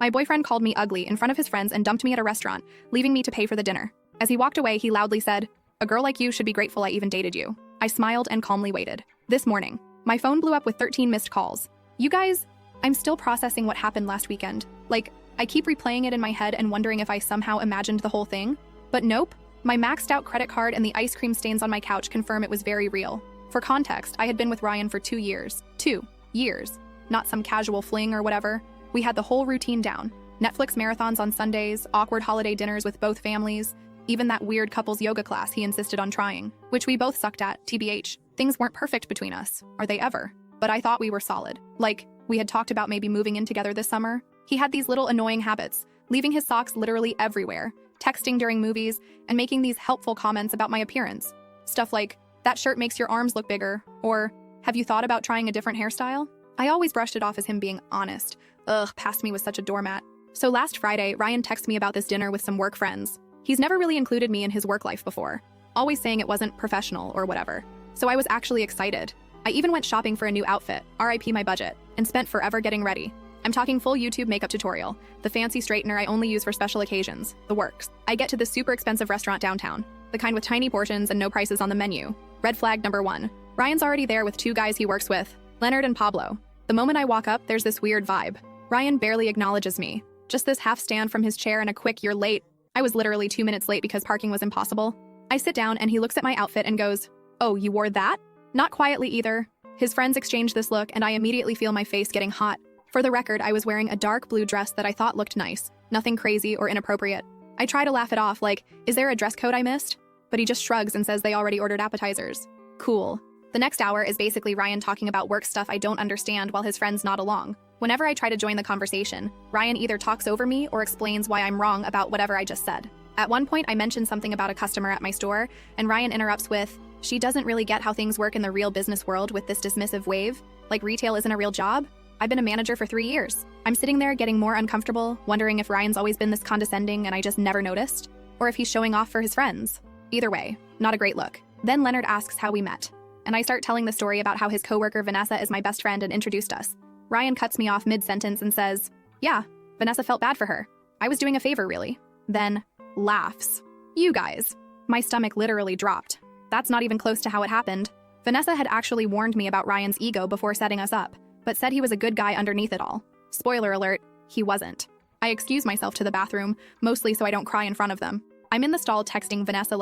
My boyfriend called me ugly in front of his friends and dumped me at a restaurant, leaving me to pay for the dinner. As he walked away, he loudly said, "A girl like you should be grateful I even dated you." I smiled and calmly waited. This morning, my phone blew up with 13 missed calls. You guys, I'm still processing what happened last weekend. I keep replaying it in my head and wondering if I somehow imagined the whole thing. But nope, my maxed out credit card and the ice cream stains on my couch confirm it was very real. For context, I had been with Ryan for 2 years. 2 years. Not some casual fling or whatever. We had the whole routine down. Netflix marathons on Sundays, awkward holiday dinners with both families, even that weird couples yoga class he insisted on trying, which we both sucked at, TBH. Things weren't perfect between us. Are they ever? But I thought we were solid. We had talked about maybe moving in together this summer. He had these little annoying habits, leaving his socks literally everywhere, texting during movies, and making these helpful comments about my appearance. Stuff like, "That shirt makes your arms look bigger," or, "Have you thought about trying a different hairstyle?" I always brushed it off as him being honest. Past me was such a doormat. So last Friday, Ryan texted me about this dinner with some work friends. He's never really included me in his work life before, always saying it wasn't professional or whatever. So I was actually excited. I even went shopping for a new outfit, RIP my budget, and spent forever getting ready. I'm talking full YouTube makeup tutorial, the fancy straightener I only use for special occasions, the works. I get to this super expensive restaurant downtown, the kind with tiny portions and no prices on the menu. Red flag number 1. Ryan's already there with 2 guys he works with, Leonard and Pablo. The moment I walk up, there's this weird vibe. Ryan barely acknowledges me. Just this half stand from his chair and a quick "you're late." I was literally 2 minutes late because parking was impossible. I sit down and he looks at my outfit and goes, "Oh, you wore that?" Not quietly either. His friends exchange this look and I immediately feel my face getting hot. For the record, I was wearing a dark blue dress that I thought looked nice, nothing crazy or inappropriate. I try to laugh it off is there a dress code I missed? But he just shrugs and says they already ordered appetizers. Cool. The next hour is basically Ryan talking about work stuff I don't understand while his friends nod along. Whenever I try to join the conversation, Ryan either talks over me or explains why I'm wrong about whatever I just said. At one point, I mentioned something about a customer at my store, and Ryan interrupts with, "She doesn't really get how things work in the real business world with this dismissive wave. Retail isn't a real job? I've been a manager for 3 years." I'm sitting there getting more uncomfortable, wondering if Ryan's always been this condescending and I just never noticed, or if he's showing off for his friends. Either way, not a great look. Then Leonard asks how we met, and I start telling the story about how his coworker Vanessa is my best friend and introduced us. Ryan cuts me off mid-sentence and says, "Yeah, Vanessa felt bad for her. I was doing a favor, really." Then laughs. You guys. My stomach literally dropped. That's not even close to how it happened. Vanessa had actually warned me about Ryan's ego before setting us up, but said he was a good guy underneath it all. Spoiler alert, he wasn't. I excuse myself to the bathroom, mostly so I don't cry in front of them. I'm in the stall texting Vanessa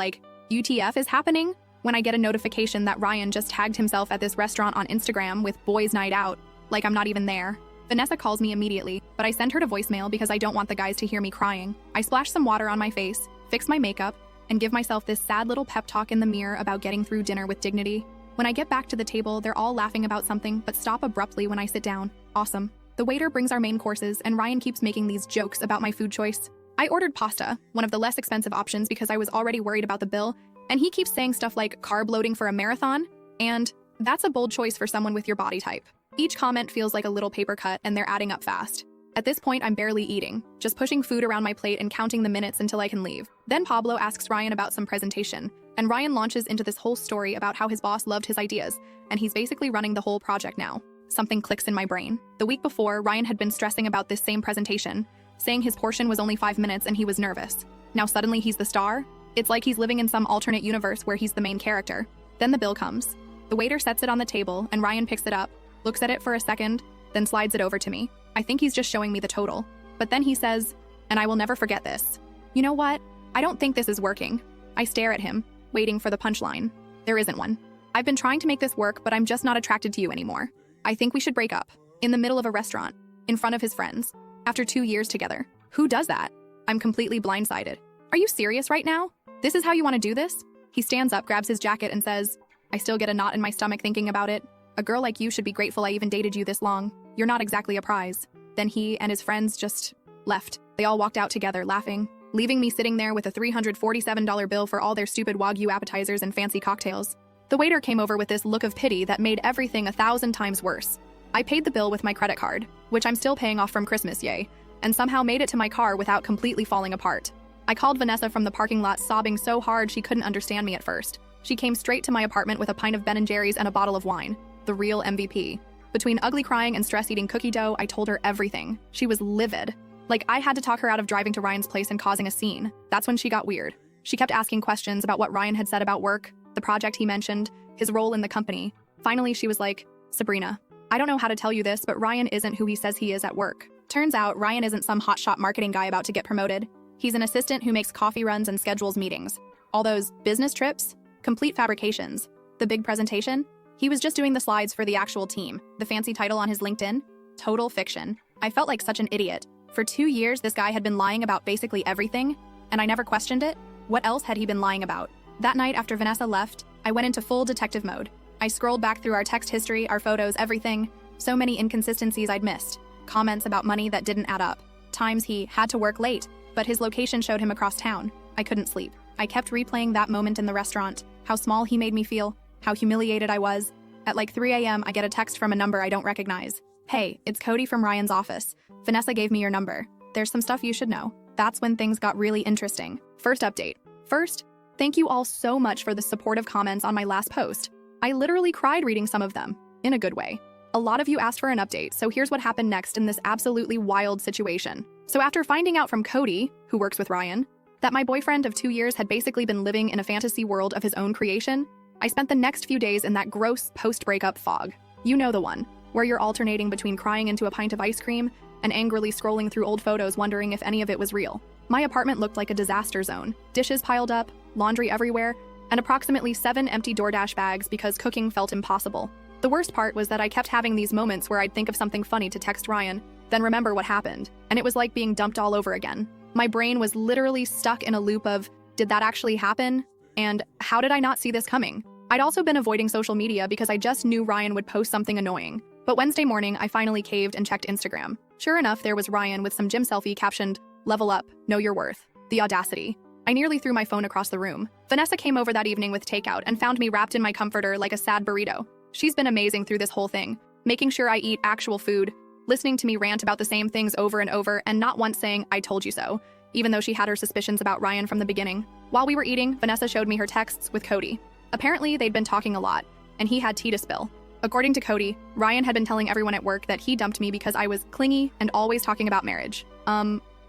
"UTF is happening?" when I get a notification that Ryan just tagged himself at this restaurant on Instagram with Boys Night Out. I'm not even there. Vanessa calls me immediately, but I send her to voicemail because I don't want the guys to hear me crying. I splash some water on my face, fix my makeup, and give myself this sad little pep talk in the mirror about getting through dinner with dignity. When I get back to the table, they're all laughing about something, but stop abruptly when I sit down. Awesome. The waiter brings our main courses, and Ryan keeps making these jokes about my food choice. I ordered pasta, one of the less expensive options because I was already worried about the bill, and he keeps saying stuff like carb loading for a marathon, and that's a bold choice for someone with your body type. Each comment feels like a little paper cut, and they're adding up fast. At this point, I'm barely eating, just pushing food around my plate and counting the minutes until I can leave. Then Pablo asks Ryan about some presentation, and Ryan launches into this whole story about how his boss loved his ideas, and he's basically running the whole project now. Something clicks in my brain. The week before, Ryan had been stressing about this same presentation, saying his portion was only 5 minutes and he was nervous. Now suddenly he's the star? It's like he's living in some alternate universe where he's the main character. Then the bill comes. The waiter sets it on the table, and Ryan picks it up, looks at it for a second, then slides it over to me. I think he's just showing me the total. But then he says, and I will never forget this, "You know what? I don't think this is working." I stare at him, waiting for the punchline. There isn't one. "I've been trying to make this work, but I'm just not attracted to you anymore. I think we should break up." In the middle of a restaurant, in front of his friends, after 2 years together. Who does that? I'm completely blindsided. Are you serious right now? This is how you want to do this? He stands up, grabs his jacket, and says, I still get a knot in my stomach thinking about it. "A girl like you should be grateful I even dated you this long. You're not exactly a prize." Then he and his friends just left. They all walked out together, laughing, leaving me sitting there with a $347 bill for all their stupid Wagyu appetizers and fancy cocktails. The waiter came over with this look of pity that made everything 1,000 times worse. I paid the bill with my credit card, which I'm still paying off from Christmas, yay, and somehow made it to my car without completely falling apart. I called Vanessa from the parking lot sobbing so hard she couldn't understand me at first. She came straight to my apartment with a pint of Ben & Jerry's and a bottle of wine. The real MVP. Between ugly crying and stress eating cookie dough, I told her everything. She was livid. Like, I had to talk her out of driving to Ryan's place and causing a scene. That's when she got weird. She kept asking questions about what Ryan had said about work, the project he mentioned, his role in the company. Finally, she was like, "Sabrina, I don't know how to tell you this, but Ryan isn't who he says he is at work." Turns out, Ryan isn't some hotshot marketing guy about to get promoted. He's an assistant who makes coffee runs and schedules meetings. All those business trips? Complete fabrications. The big presentation? He was just doing the slides for the actual team. The fancy title on his LinkedIn? Total fiction. I felt like such an idiot. For 2 years, this guy had been lying about basically everything, and I never questioned it. What else had he been lying about? That night after Vanessa left, I went into full detective mode. I scrolled back through our text history, our photos, everything. So many inconsistencies I'd missed. Comments about money that didn't add up. Times he had to work late, but his location showed him across town. I couldn't sleep. I kept replaying that moment in the restaurant, how small he made me feel, how humiliated I was. At like 3 a.m., I get a text from a number I don't recognize. "Hey, it's Cody from Ryan's office. Vanessa gave me your number. There's some stuff you should know." That's when things got really interesting. First update. First, thank you all so much for the supportive comments on my last post. I literally cried reading some of them, in a good way. A lot of you asked for an update, so here's what happened next in this absolutely wild situation. So after finding out from Cody, who works with Ryan, that my boyfriend of 2 years had basically been living in a fantasy world of his own creation, I spent the next few days in that gross post-breakup fog. You know the one, where you're alternating between crying into a pint of ice cream and angrily scrolling through old photos wondering if any of it was real. My apartment looked like a disaster zone. Dishes piled up, laundry everywhere, and approximately 7 empty DoorDash bags because cooking felt impossible. The worst part was that I kept having these moments where I'd think of something funny to text Ryan, then remember what happened, and it was like being dumped all over again. My brain was literally stuck in a loop of, did that actually happen? And how did I not see this coming? I'd also been avoiding social media because I just knew Ryan would post something annoying. But Wednesday morning, I finally caved and checked Instagram. Sure enough, there was Ryan with some gym selfie captioned, "Level up, know your worth." The audacity. I nearly threw my phone across the room. Vanessa came over that evening with takeout and found me wrapped in my comforter like a sad burrito. She's been amazing through this whole thing, making sure I eat actual food, listening to me rant about the same things over and over, and not once saying, "I told you so," even though she had her suspicions about Ryan from the beginning. While we were eating, Vanessa showed me her texts with Cody. Apparently, they'd been talking a lot, and he had tea to spill. According to Cody, Ryan had been telling everyone at work that he dumped me because I was clingy and always talking about marriage.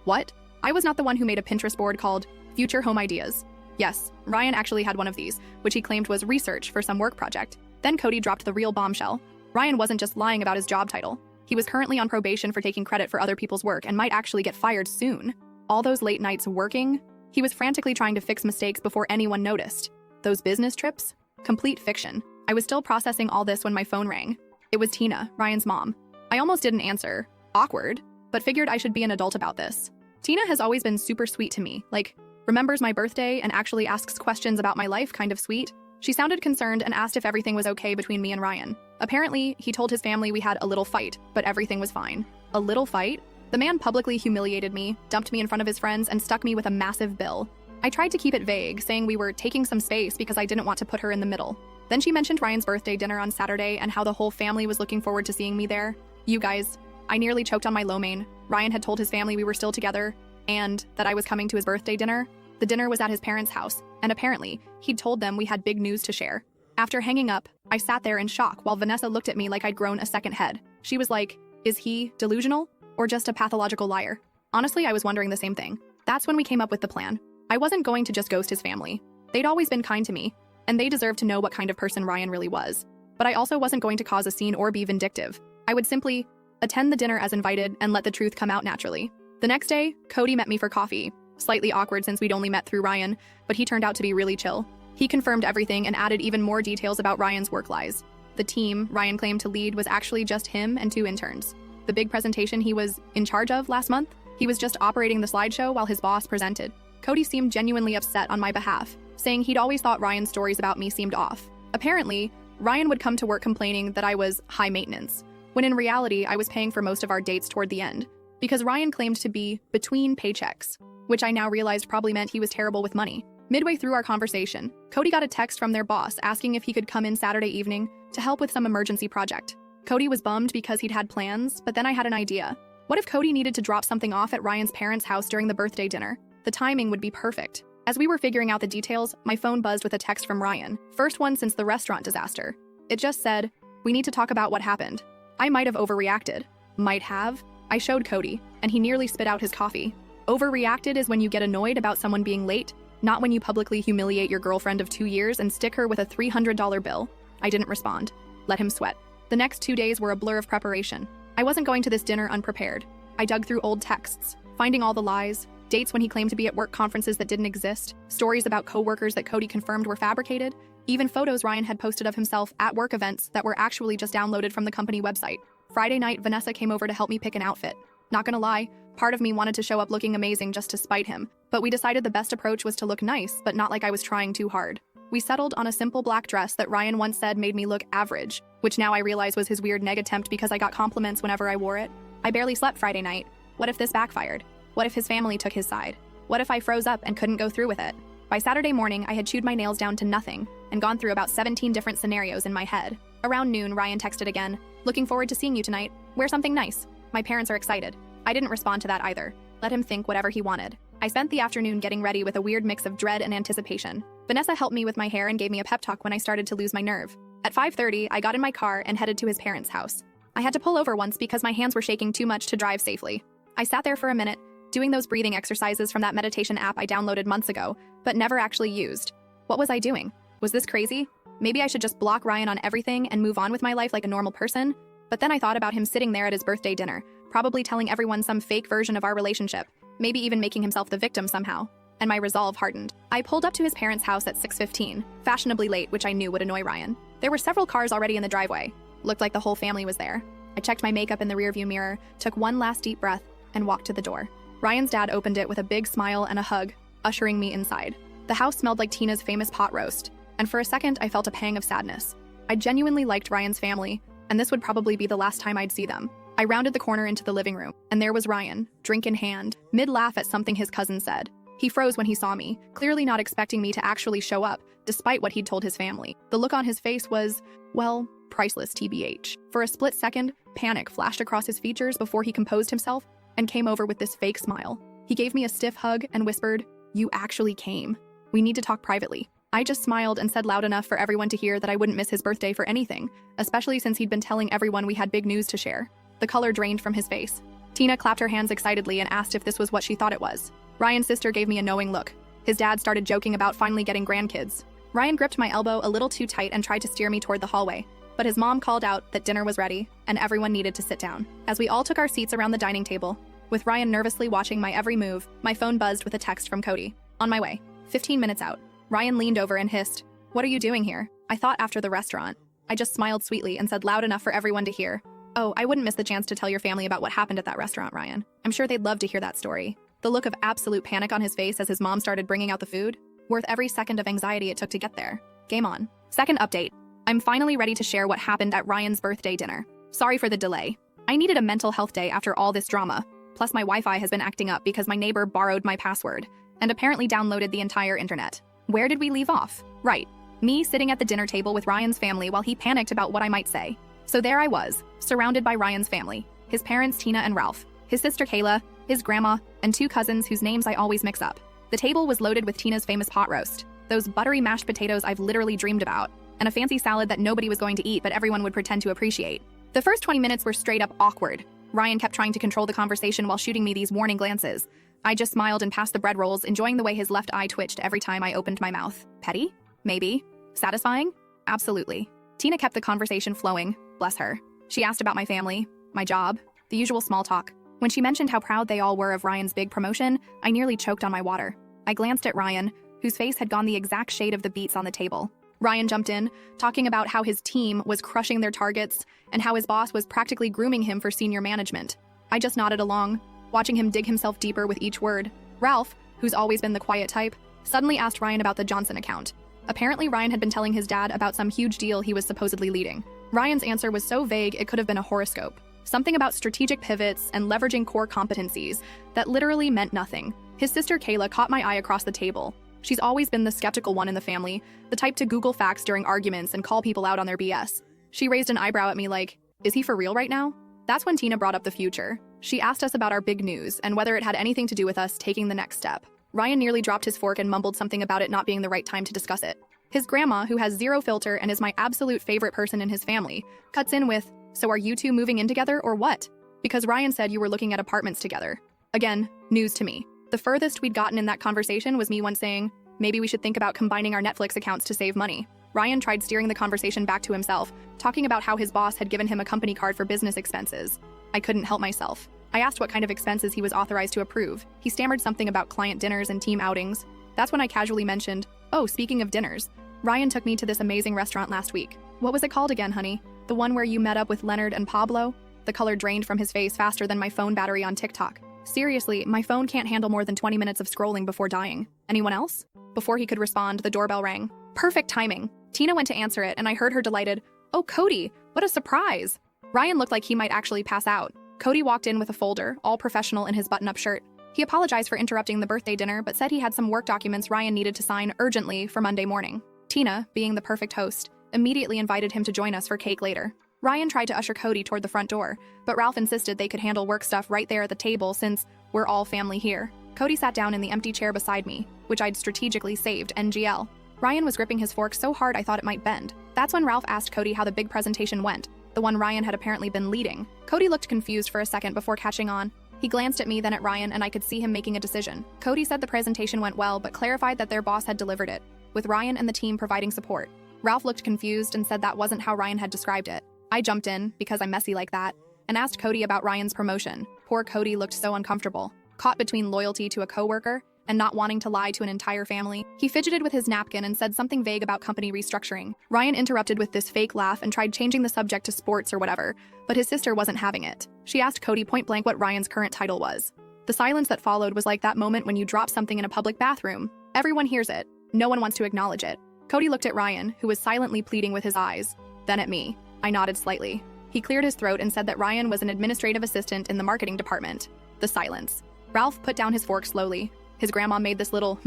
What? I was not the one who made a Pinterest board called Future Home Ideas. Yes, Ryan actually had one of these, which he claimed was research for some work project. Then Cody dropped the real bombshell. Ryan wasn't just lying about his job title. He was currently on probation for taking credit for other people's work and might actually get fired soon. All those late nights working, he was frantically trying to fix mistakes before anyone noticed. Those business trips? Complete fiction. I was still processing all this when my phone rang. It was Tina, Ryan's mom. I almost didn't answer. Awkward, but figured I should be an adult about this. Tina has always been super sweet to me, like, remembers my birthday and actually asks questions about my life, kind of sweet. She sounded concerned and asked if everything was okay between me and Ryan. Apparently, he told his family we had a little fight, but everything was fine. A little fight? The man publicly humiliated me, dumped me in front of his friends, and stuck me with a massive bill. I tried to keep it vague, saying we were taking some space because I didn't want to put her in the middle. Then she mentioned Ryan's birthday dinner on Saturday and how the whole family was looking forward to seeing me there. You guys, I nearly choked on my lo mein. Ryan had told his family we were still together, and that I was coming to his birthday dinner. The dinner was at his parents' house, and apparently, he'd told them we had big news to share. After hanging up, I sat there in shock while Vanessa looked at me like I'd grown a second head. She was like, is he delusional or just a pathological liar? Honestly, I was wondering the same thing. That's when we came up with the plan. I wasn't going to just ghost his family. They'd always been kind to me, and they deserved to know what kind of person Ryan really was. But I also wasn't going to cause a scene or be vindictive. I would simply attend the dinner as invited and let the truth come out naturally. The next day, Cody met me for coffee. Slightly awkward since we'd only met through Ryan, but he turned out to be really chill. He confirmed everything and added even more details about Ryan's work lies. The team Ryan claimed to lead was actually just him and 2 interns. The big presentation he was in charge of last month, he was just operating the slideshow while his boss presented. Cody seemed genuinely upset on my behalf, saying he'd always thought Ryan's stories about me seemed off. Apparently, Ryan would come to work complaining that I was high maintenance, when in reality I was paying for most of our dates toward the end, because Ryan claimed to be between paychecks, which I now realized probably meant he was terrible with money. Midway through our conversation, Cody got a text from their boss asking if he could come in Saturday evening to help with some emergency project. Cody was bummed because he'd had plans, but then I had an idea. What if Cody needed to drop something off at Ryan's parents' house during the birthday dinner? The timing would be perfect. As we were figuring out the details, my phone buzzed with a text from Ryan, first one since the restaurant disaster. It just said, "We need to talk about what happened." I might have overreacted. Might have. I showed Cody, and he nearly spit out his coffee. Overreacted is when you get annoyed about someone being late, not when you publicly humiliate your girlfriend of 2 years and stick her with a $300 bill. I didn't respond. Let him sweat. The next 2 days were a blur of preparation. I wasn't going to this dinner unprepared. I dug through old texts, finding all the lies, dates when he claimed to be at work conferences that didn't exist, stories about coworkers that Cody confirmed were fabricated, even photos Ryan had posted of himself at work events that were actually just downloaded from the company website. Friday night, Vanessa came over to help me pick an outfit. Not gonna lie, part of me wanted to show up looking amazing just to spite him, but we decided the best approach was to look nice, but not like I was trying too hard. We settled on a simple black dress that Ryan once said made me look average, which now I realize was his weird neg attempt because I got compliments whenever I wore it. I barely slept Friday night. What if this backfired? What if his family took his side? What if I froze up and couldn't go through with it? By Saturday morning, I had chewed my nails down to nothing and gone through about 17 different scenarios in my head. Around noon, Ryan texted again, "Looking forward to seeing you tonight. Wear something nice. My parents are excited." I didn't respond to that either. Let him think whatever he wanted. I spent the afternoon getting ready with a weird mix of dread and anticipation. Vanessa helped me with my hair and gave me a pep talk when I started to lose my nerve. At 5:30, I got in my car and headed to his parents' house. I had to pull over once because my hands were shaking too much to drive safely. I sat there for a minute, doing those breathing exercises from that meditation app I downloaded months ago, but never actually used. What was I doing? Was this crazy? Maybe I should just block Ryan on everything and move on with my life like a normal person? But then I thought about him sitting there at his birthday dinner, probably telling everyone some fake version of our relationship, maybe even making himself the victim somehow. And my resolve hardened. I pulled up to his parents' house at 6:15, fashionably late, which I knew would annoy Ryan. There were several cars already in the driveway. Looked like the whole family was there. I checked my makeup in the rearview mirror, took one last deep breath, and walked to the door. Ryan's dad opened it with a big smile and a hug, ushering me inside. The house smelled like Tina's famous pot roast, and for a second I felt a pang of sadness. I genuinely liked Ryan's family, and this would probably be the last time I'd see them. I rounded the corner into the living room, and there was Ryan, drink in hand, mid-laugh at something his cousin said. He froze when he saw me, clearly not expecting me to actually show up, despite what he'd told his family. The look on his face was, well, priceless TBH. For a split second, panic flashed across his features before he composed himself and came over with this fake smile. He gave me a stiff hug and whispered, "You actually came. We need to talk privately." I just smiled and said loud enough for everyone to hear that I wouldn't miss his birthday for anything, especially since he'd been telling everyone we had big news to share. The color drained from his face. Tina clapped her hands excitedly and asked if this was what she thought it was. Ryan's sister gave me a knowing look. His dad started joking about finally getting grandkids. Ryan gripped my elbow a little too tight and tried to steer me toward the hallway, but his mom called out that dinner was ready and everyone needed to sit down. As we all took our seats around the dining table, with Ryan nervously watching my every move, my phone buzzed with a text from Cody. On my way. 15 minutes out. Ryan leaned over and hissed, "What are you doing here?" I thought after the restaurant. I just smiled sweetly and said loud enough for everyone to hear, "Oh, I wouldn't miss the chance to tell your family about what happened at that restaurant, Ryan. I'm sure they'd love to hear that story." The look of absolute panic on his face as his mom started bringing out the food, worth every second of anxiety it took to get there. Game on. Second update. I'm finally ready to share what happened at Ryan's birthday dinner. Sorry for the delay. I needed a mental health day after all this drama. Plus my Wi-Fi has been acting up because my neighbor borrowed my password and apparently downloaded the entire internet. Where did we leave off? Right. Me sitting at the dinner table with Ryan's family while he panicked about what I might say. So there I was, surrounded by Ryan's family, his parents Tina and Ralph, his sister Kayla, his grandma, and 2 cousins whose names I always mix up. The table was loaded with Tina's famous pot roast, those buttery mashed potatoes I've literally dreamed about, and a fancy salad that nobody was going to eat but everyone would pretend to appreciate. The first 20 minutes were straight up awkward. Ryan kept trying to control the conversation while shooting me these warning glances. I just smiled and passed the bread rolls, enjoying the way his left eye twitched every time I opened my mouth. Petty? Maybe. Satisfying? Absolutely. Tina kept the conversation flowing, bless her. She asked about my family, my job, the usual small talk. When she mentioned how proud they all were of Ryan's big promotion, I nearly choked on my water. I glanced at Ryan, whose face had gone the exact shade of the beets on the table. Ryan jumped in, talking about how his team was crushing their targets and how his boss was practically grooming him for senior management. I just nodded along, watching him dig himself deeper with each word. Ralph, who's always been the quiet type, suddenly asked Ryan about the Johnson account. Apparently, Ryan had been telling his dad about some huge deal he was supposedly leading. Ryan's answer was so vague it could have been a horoscope. Something about strategic pivots and leveraging core competencies that literally meant nothing. His sister Kayla caught my eye across the table. She's always been the skeptical one in the family, the type to Google facts during arguments and call people out on their BS. She raised an eyebrow at me like, "Is he for real right now?" That's when Tina brought up the future. She asked us about our big news and whether it had anything to do with us taking the next step. Ryan nearly dropped his fork and mumbled something about it not being the right time to discuss it. His grandma, who has zero filter and is my absolute favorite person in his family, cuts in with, "So are you two moving in together or what?" Because Ryan said you were looking at apartments together. Again, news to me. The furthest we'd gotten in that conversation was me once saying, maybe we should think about combining our Netflix accounts to save money. Ryan tried steering the conversation back to himself, talking about how his boss had given him a company card for business expenses. I couldn't help myself. I asked what kind of expenses he was authorized to approve. He stammered something about client dinners and team outings. That's when I casually mentioned, oh, speaking of dinners, Ryan took me to this amazing restaurant last week. What was it called again, honey? The one where you met up with Leonard and Pablo? The color drained from his face faster than my phone battery on TikTok. Seriously, my phone can't handle more than 20 minutes of scrolling before dying. Anyone else? Before he could respond, the doorbell rang. Perfect timing. Tina went to answer it, and I heard her delighted, oh, Cody, what a surprise. Ryan looked like he might actually pass out. Cody walked in with a folder, all professional in his button-up shirt. He apologized for interrupting the birthday dinner, but said he had some work documents Ryan needed to sign urgently for Monday morning. Tina, being the perfect host, immediately invited him to join us for cake later. Ryan tried to usher Cody toward the front door, but Ralph insisted they could handle work stuff right there at the table since we're all family here. Cody sat down in the empty chair beside me, which I'd strategically saved NGL. Ryan was gripping his fork so hard I thought it might bend. That's when Ralph asked Cody how the big presentation went, the one Ryan had apparently been leading. Cody looked confused for a second before catching on. He glanced at me, then at Ryan, and I could see him making a decision. Cody said the presentation went well, but clarified that their boss had delivered it, with Ryan and the team providing support. Ralph looked confused and said that wasn't how Ryan had described it. I jumped in, because I'm messy like that, and asked Cody about Ryan's promotion. Poor Cody looked so uncomfortable, caught between loyalty to a coworker and not wanting to lie to an entire family. He fidgeted with his napkin and said something vague about company restructuring. Ryan interrupted with this fake laugh and tried changing the subject to sports or whatever, but his sister wasn't having it. She asked Cody point blank what Ryan's current title was. The silence that followed was like that moment when you drop something in a public bathroom. Everyone hears it. No one wants to acknowledge it. Cody looked at Ryan, who was silently pleading with his eyes, then at me. I nodded slightly. He cleared his throat and said that Ryan was an administrative assistant in the marketing department. The silence. Ralph put down his fork slowly. His grandma made this little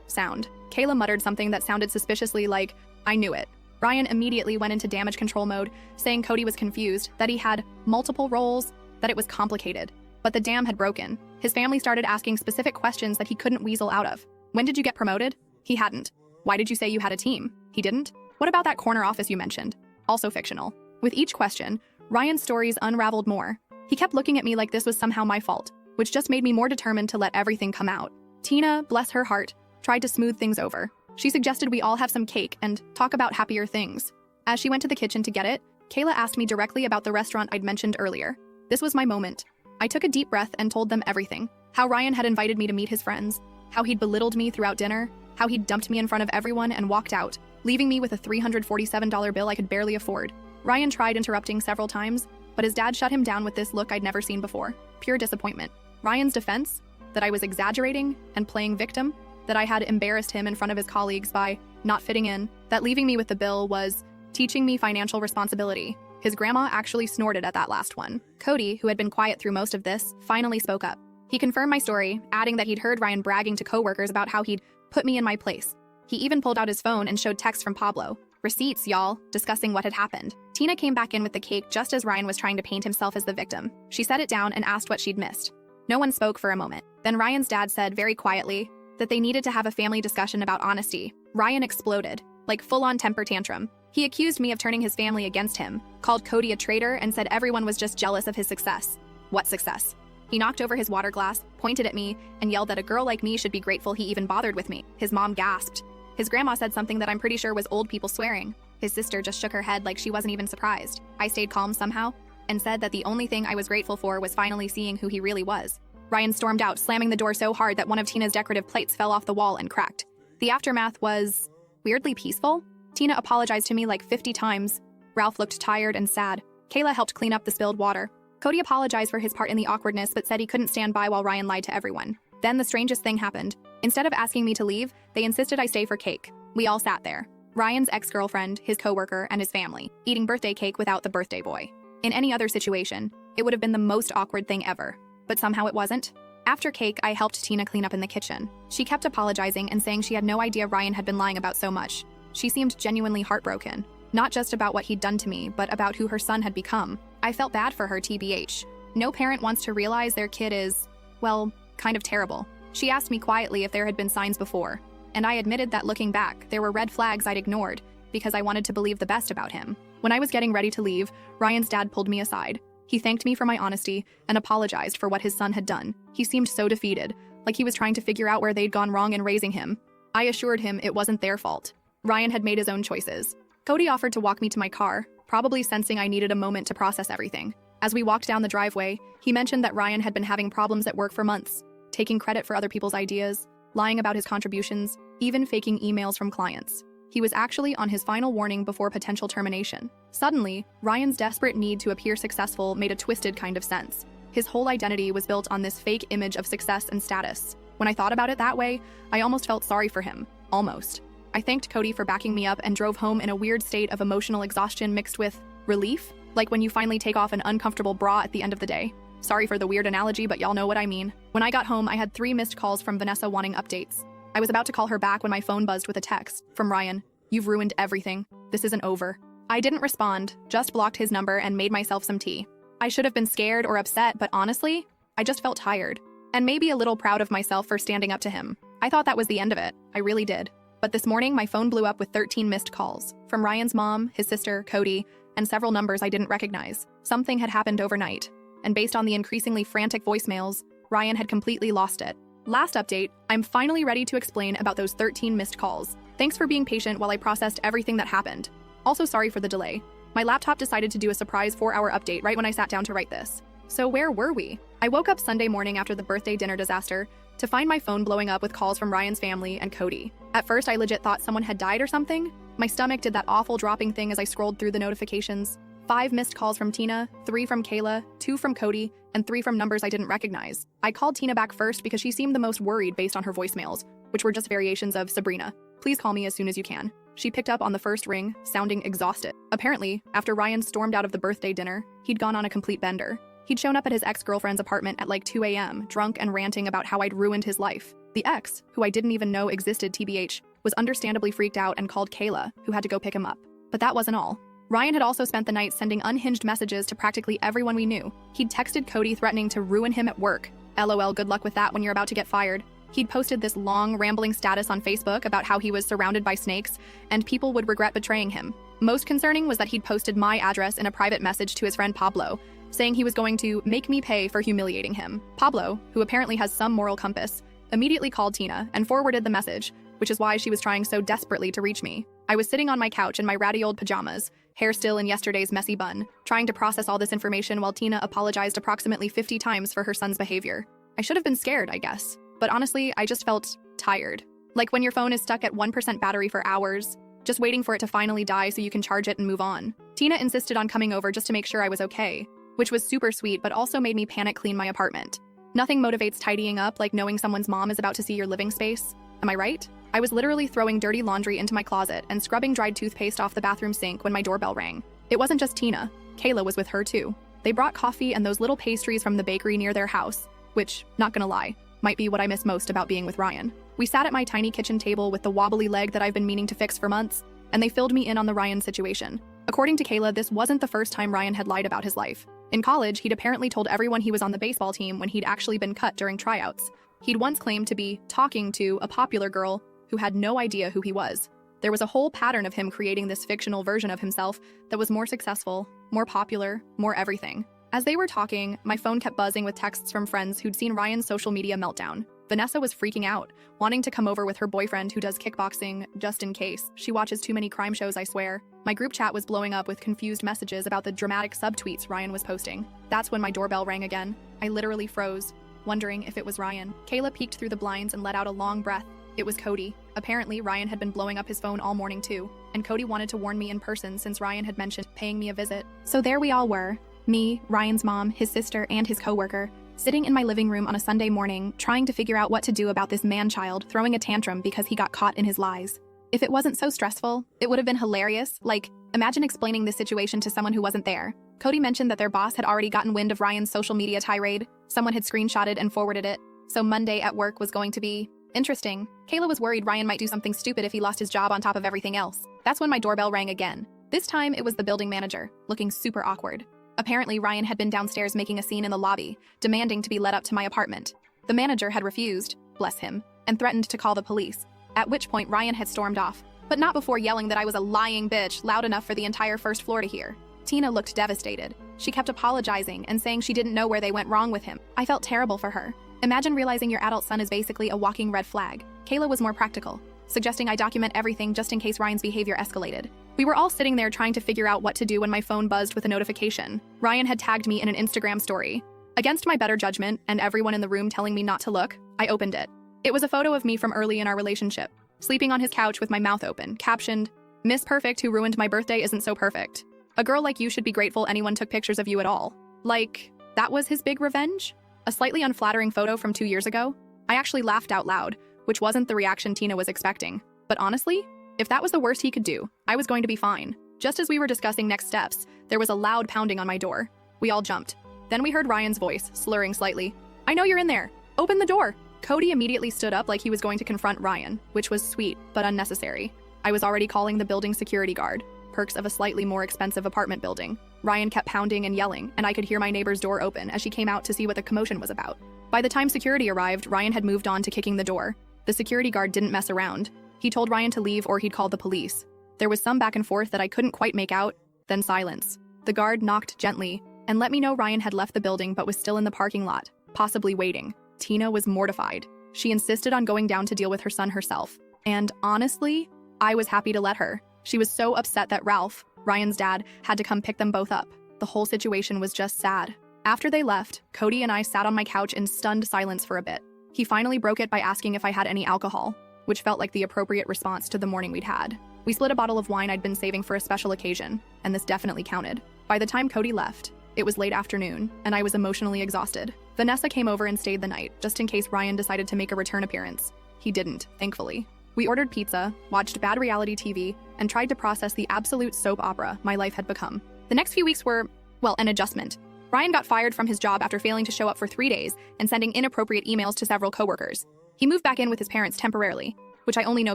sound. Kayla muttered something that sounded suspiciously like, I knew it. Ryan immediately went into damage control mode, saying Cody was confused, that he had multiple roles, that it was complicated. But the dam had broken. His family started asking specific questions that he couldn't weasel out of. When did you get promoted? He hadn't. Why did you say you had a team? He didn't. What about that corner office you mentioned? Also fictional. With each question, Ryan's stories unraveled more. He kept looking at me like this was somehow my fault, which just made me more determined to let everything come out. Tina, bless her heart, tried to smooth things over. She suggested we all have some cake and talk about happier things. As she went to the kitchen to get it, Kayla asked me directly about the restaurant I'd mentioned earlier. This was my moment. I took a deep breath and told them everything. How Ryan had invited me to meet his friends, how he'd belittled me throughout dinner, how he'd dumped me in front of everyone and walked out, leaving me with a $347 bill I could barely afford. Ryan tried interrupting several times, but his dad shut him down with this look I'd never seen before. Pure disappointment. Ryan's defense? That I was exaggerating and playing victim, that I had embarrassed him in front of his colleagues by not fitting in, that leaving me with the bill was teaching me financial responsibility. His grandma actually snorted at that last one. Cody, who had been quiet through most of this, finally spoke up. He confirmed my story, adding that he'd heard Ryan bragging to coworkers about how he'd put me in my place. He even pulled out his phone and showed texts from Pablo. Receipts, y'all, discussing what had happened. Tina came back in with the cake just as Ryan was trying to paint himself as the victim. She set it down and asked what she'd missed. No one spoke for a moment. Then Ryan's dad said very quietly that they needed to have a family discussion about honesty. Ryan exploded, like full-on temper tantrum. He accused me of turning his family against him, called Cody a traitor, and said everyone was just jealous of his success. What success? He knocked over his water glass, pointed at me, and yelled that a girl like me should be grateful he even bothered with me. His mom gasped. His grandma said something that I'm pretty sure was old people swearing. His sister just shook her head like she wasn't even surprised. I stayed calm somehow, and said that the only thing I was grateful for was finally seeing who he really was. Ryan stormed out, slamming the door so hard that one of Tina's decorative plates fell off the wall and cracked. The aftermath was weirdly peaceful. Tina apologized to me like 50 times. Ralph looked tired and sad. Kayla helped clean up the spilled water. Cody apologized for his part in the awkwardness but said he couldn't stand by while Ryan lied to everyone. Then the strangest thing happened. Instead of asking me to leave, they insisted I stay for cake. We all sat there. Ryan's ex-girlfriend, his coworker, and his family, eating birthday cake without the birthday boy. In any other situation, it would have been the most awkward thing ever. But somehow it wasn't. After cake, I helped Tina clean up in the kitchen. She kept apologizing and saying she had no idea Ryan had been lying about so much. She seemed genuinely heartbroken. Not just about what he'd done to me, but about who her son had become. I felt bad for her, TBH. No parent wants to realize their kid is, well, kind of terrible. She asked me quietly if there had been signs before, and I admitted that looking back, there were red flags I'd ignored because I wanted to believe the best about him. When I was getting ready to leave, Ryan's dad pulled me aside. He thanked me for my honesty and apologized for what his son had done. He seemed so defeated, like he was trying to figure out where they'd gone wrong in raising him. I assured him it wasn't their fault. Ryan had made his own choices. Cody offered to walk me to my car, probably sensing I needed a moment to process everything. As we walked down the driveway, he mentioned that Ryan had been having problems at work for months, taking credit for other people's ideas, lying about his contributions, even faking emails from clients. He was actually on his final warning before potential termination. Suddenly, Ryan's desperate need to appear successful made a twisted kind of sense. His whole identity was built on this fake image of success and status. When I thought about it that way, I almost felt sorry for him. Almost. I thanked Cody for backing me up and drove home in a weird state of emotional exhaustion mixed with relief, like when you finally take off an uncomfortable bra at the end of the day. Sorry for the weird analogy, but y'all know what I mean. When I got home, I had 3 missed calls from Vanessa wanting updates. I was about to call her back when my phone buzzed with a text from Ryan. "You've ruined everything. This isn't over." I didn't respond, just blocked his number and made myself some tea. I should have been scared or upset, but honestly, I just felt tired. And maybe a little proud of myself for standing up to him. I thought that was the end of it. I really did. But this morning, my phone blew up with 13 missed calls. From Ryan's mom, his sister, Cody, and several numbers I didn't recognize. Something had happened overnight. And based on the increasingly frantic voicemails, Ryan had completely lost it. Last update, I'm finally ready to explain about those 13 missed calls. Thanks for being patient while I processed everything that happened. Also sorry for the delay. My laptop decided to do a surprise 4-hour update right when I sat down to write this. So where were we? I woke up Sunday morning after the birthday dinner disaster to find my phone blowing up with calls from Ryan's family and Cody. At first, I legit thought someone had died or something. My stomach did that awful dropping thing as I scrolled through the notifications. 5 missed calls from Tina, 3 from Kayla, 2 from Cody, and 3 from numbers I didn't recognize. I called Tina back first because she seemed the most worried based on her voicemails, which were just variations of "Sabrina, please call me as soon as you can." She picked up on the first ring, sounding exhausted. Apparently, after Ryan stormed out of the birthday dinner, he'd gone on a complete bender. He'd shown up at his ex-girlfriend's apartment at like 2 a.m., drunk and ranting about how I'd ruined his life. The ex, who I didn't even know existed TBH, was understandably freaked out and called Kayla, who had to go pick him up. But that wasn't all. Ryan had also spent the night sending unhinged messages to practically everyone we knew. He'd texted Cody threatening to ruin him at work. LOL, good luck with that when you're about to get fired. He'd posted this long, rambling status on Facebook about how he was surrounded by snakes and people would regret betraying him. Most concerning was that he'd posted my address in a private message to his friend Pablo, saying he was going to make me pay for humiliating him. Pablo, who apparently has some moral compass, immediately called Tina and forwarded the message, which is why she was trying so desperately to reach me. I was sitting on my couch in my ratty old pajamas, hair still in yesterday's messy bun, trying to process all this information while Tina apologized approximately 50 times for her son's behavior. I should have been scared, I guess. But honestly, I just felt tired. Like when your phone is stuck at 1% battery for hours, just waiting for it to finally die so you can charge it and move on. Tina insisted on coming over just to make sure I was okay, which was super sweet but also made me panic clean my apartment. Nothing motivates tidying up like knowing someone's mom is about to see your living space. Am I right? I was literally throwing dirty laundry into my closet and scrubbing dried toothpaste off the bathroom sink when my doorbell rang. It wasn't just Tina. Kayla was with her too. They brought coffee and those little pastries from the bakery near their house, which, not gonna lie, might be what I miss most about being with Ryan. We sat at my tiny kitchen table with the wobbly leg that I've been meaning to fix for months, and they filled me in on the Ryan situation. According to Kayla, this wasn't the first time Ryan had lied about his life. In college, he'd apparently told everyone he was on the baseball team when he'd actually been cut during tryouts. He'd once claimed to be talking to a popular girl who had no idea who he was. There was a whole pattern of him creating this fictional version of himself that was more successful, more popular, more everything. As they were talking, my phone kept buzzing with texts from friends who'd seen Ryan's social media meltdown. Vanessa was freaking out, wanting to come over with her boyfriend who does kickboxing just in case. She watches too many crime shows, I swear. My group chat was blowing up with confused messages about the dramatic subtweets Ryan was posting. That's when my doorbell rang again. I literally froze, wondering if it was Ryan. Kayla peeked through the blinds and let out a long breath. It was Cody. Apparently, Ryan had been blowing up his phone all morning too, and Cody wanted to warn me in person since Ryan had mentioned paying me a visit. So there we all were. Me, Ryan's mom, his sister, and his coworker, sitting in my living room on a Sunday morning, trying to figure out what to do about this man-child throwing a tantrum because he got caught in his lies. If it wasn't so stressful, it would have been hilarious. Like, imagine explaining this situation to someone who wasn't there. Cody mentioned that their boss had already gotten wind of Ryan's social media tirade. Someone had screenshotted and forwarded it. So Monday at work was going to be interesting. Kayla was worried Ryan might do something stupid if he lost his job on top of everything else. That's when my doorbell rang again. This time, it was the building manager, looking super awkward. Apparently, Ryan had been downstairs making a scene in the lobby, demanding to be let up to my apartment. The manager had refused, bless him, and threatened to call the police, at which point Ryan had stormed off, but not before yelling that I was a lying bitch loud enough for the entire first floor to hear. Tina looked devastated. She kept apologizing and saying she didn't know where they went wrong with him. I felt terrible for her. Imagine realizing your adult son is basically a walking red flag. Kayla was more practical, suggesting I document everything just in case Ryan's behavior escalated. We were all sitting there trying to figure out what to do when my phone buzzed with a notification. Ryan had tagged me in an Instagram story. Against my better judgment and everyone in the room telling me not to look, I opened it. It was a photo of me from early in our relationship, sleeping on his couch with my mouth open, captioned, "Miss Perfect who ruined my birthday isn't so perfect. A girl like you should be grateful anyone took pictures of you at all." Like, that was his big revenge? A slightly unflattering photo from 2 years ago? I actually laughed out loud, which wasn't the reaction Tina was expecting. But honestly, if that was the worst he could do, I was going to be fine. Just as we were discussing next steps, there was a loud pounding on my door. We all jumped. Then we heard Ryan's voice, slurring slightly. "I know you're in there. Open the door." Cody immediately stood up like he was going to confront Ryan, which was sweet, but unnecessary. I was already calling the building security guard. Perks of a slightly more expensive apartment building. Ryan kept pounding and yelling, and I could hear my neighbor's door open as she came out to see what the commotion was about. By the time security arrived, Ryan had moved on to kicking the door. The security guard didn't mess around. He told Ryan to leave or he'd call the police. There was some back and forth that I couldn't quite make out, then silence. The guard knocked gently and let me know Ryan had left the building but was still in the parking lot, possibly waiting. Tina was mortified. She insisted on going down to deal with her son herself. And honestly, I was happy to let her. She was so upset that Ralph, Ryan's dad, had to come pick them both up. The whole situation was just sad. After they left, Cody and I sat on my couch in stunned silence for a bit. He finally broke it by asking if I had any alcohol, which felt like the appropriate response to the morning we'd had. We split a bottle of wine I'd been saving for a special occasion, and this definitely counted. By the time Cody left, it was late afternoon, and I was emotionally exhausted. Vanessa came over and stayed the night, just in case Ryan decided to make a return appearance. He didn't, thankfully. We ordered pizza, watched bad reality TV, and tried to process the absolute soap opera my life had become. The next few weeks were, well, an adjustment. Ryan got fired from his job after failing to show up for 3 days and sending inappropriate emails to several coworkers. He moved back in with his parents temporarily, which I only know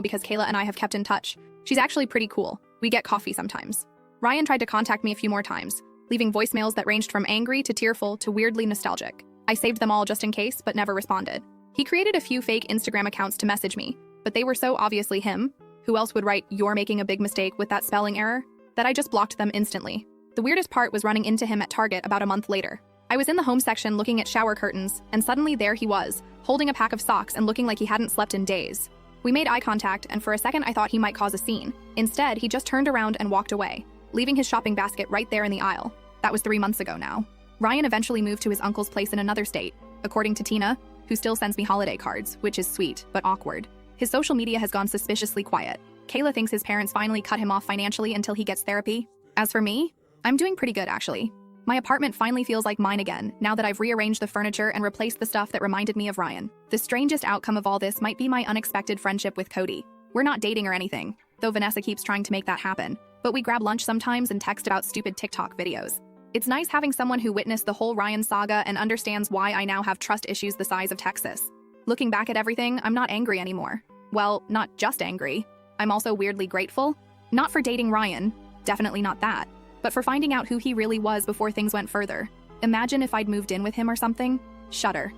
because Kayla and I have kept in touch. She's actually pretty cool. We get coffee sometimes. Ryan tried to contact me a few more times, leaving voicemails that ranged from angry to tearful to weirdly nostalgic. I saved them all just in case, but never responded. He created a few fake Instagram accounts to message me, but they were so obviously him, who else would write "you're making a big mistake" with that spelling error, that I just blocked them instantly. The weirdest part was running into him at Target about a month later. I was in the home section looking at shower curtains, and suddenly there he was, holding a pack of socks and looking like he hadn't slept in days. We made eye contact, and for a second I thought he might cause a scene. Instead, he just turned around and walked away, leaving his shopping basket right there in the aisle. That was 3 months ago now. Ryan eventually moved to his uncle's place in another state, according to Tina, who still sends me holiday cards, which is sweet, but awkward. His social media has gone suspiciously quiet. Kayla thinks his parents finally cut him off financially until he gets therapy. As for me, I'm doing pretty good, actually. My apartment finally feels like mine again, now that I've rearranged the furniture and replaced the stuff that reminded me of Ryan. The strangest outcome of all this might be my unexpected friendship with Cody. We're not dating or anything, though Vanessa keeps trying to make that happen. But we grab lunch sometimes and text about stupid TikTok videos. It's nice having someone who witnessed the whole Ryan saga and understands why I now have trust issues the size of Texas. Looking back at everything, I'm not angry anymore. Well, not just angry. I'm also weirdly grateful. Not for dating Ryan, definitely not that, but for finding out who he really was before things went further. Imagine if I'd moved in with him or something. Shudder.